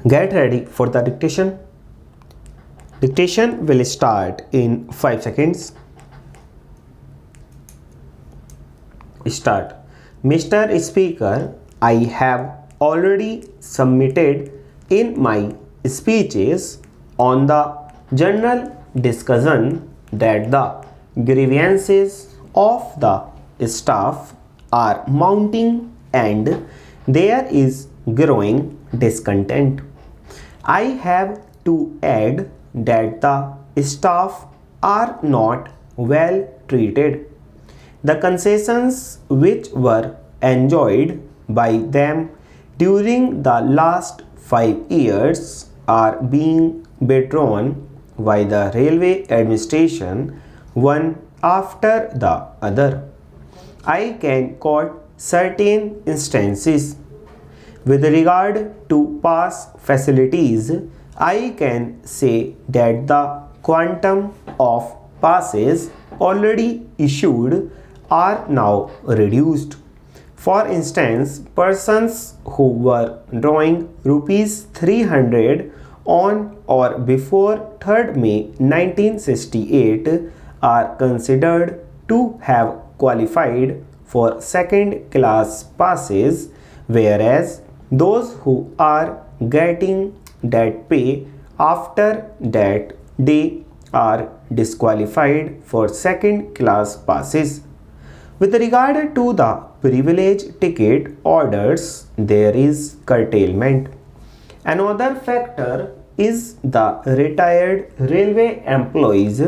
Get ready for the dictation. Dictation will start in 5 seconds. Start. Mr. Speaker, I have already submitted in my speeches on the general discussion that the grievances of the staff are mounting and there is growing discontent. I have to add that the staff are not well treated. The concessions which were enjoyed by them during the last 5 years are being withdrawn by the railway administration one after the other. I can quote certain instances. With regard to pass facilities, I can say that the quantum of passes already issued are now reduced. For instance, persons who were drawing rupees 300 on or before 3rd May 1968 are considered to have qualified for second class passes, whereas those who are getting that pay after that day are disqualified for second class passes. With regard to the privilege ticket orders, there is curtailment. Another factor is the retired railway employees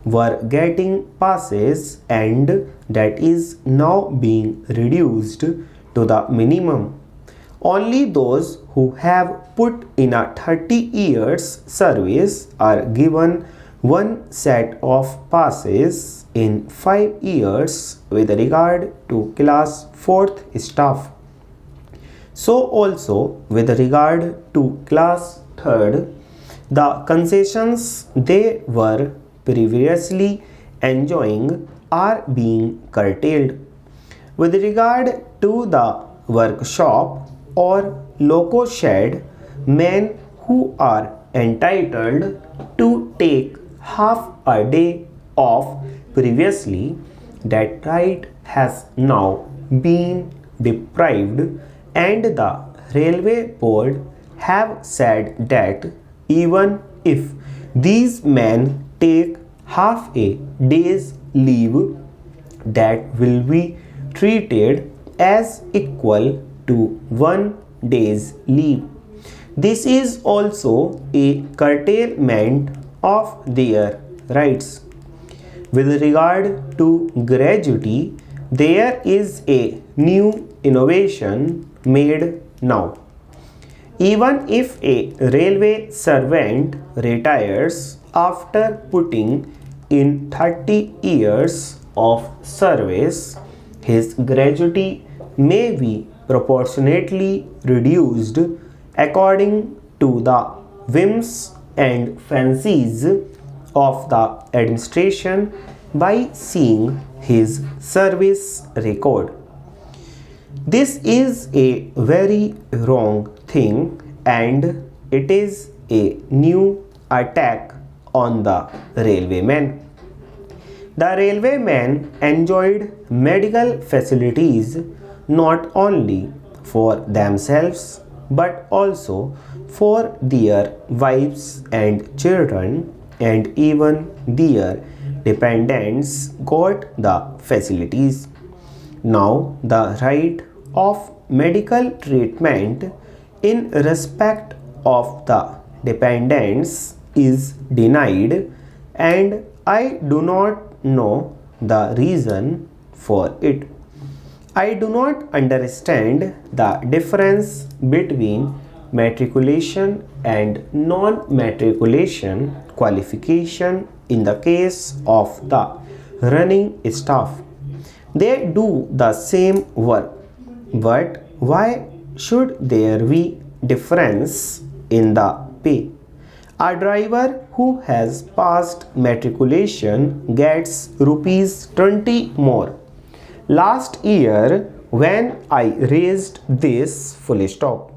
were getting passes and that is now being reduced to the minimum. Only those who have put in a 30 years service are given one set of passes in 5 years with regard to class 4th staff. So also with regard to class 3rd, the concessions they were previously enjoying are being curtailed. With regard to the workshop or loco shed, men who are entitled to take half a day off previously, that right has now been deprived, and the railway board have said that even if these men take half a day's leave, that will be treated as equal to 1 day's leave. This is also a curtailment of their rights. With regard to gratuity, there is a new innovation made now. Even if a railway servant retires after putting in 30 years of service, his gratuity may be proportionately reduced according to the whims and fancies of the administration by seeing his service record. This is a very wrong thing and it is a new attack on the railwaymen. The railwaymen enjoyed medical facilities not only for themselves but also for their wives and children, and even their dependents got the facilities. Now the right of medical treatment in respect of the dependents is denied, and I do not know the reason for it. I do not understand the difference between matriculation and non-matriculation qualification in the case of the running staff. They do the same work, but why should there be difference in the pay? A driver who has passed matriculation gets rupees 20 more. Last year when I raised this, full stop.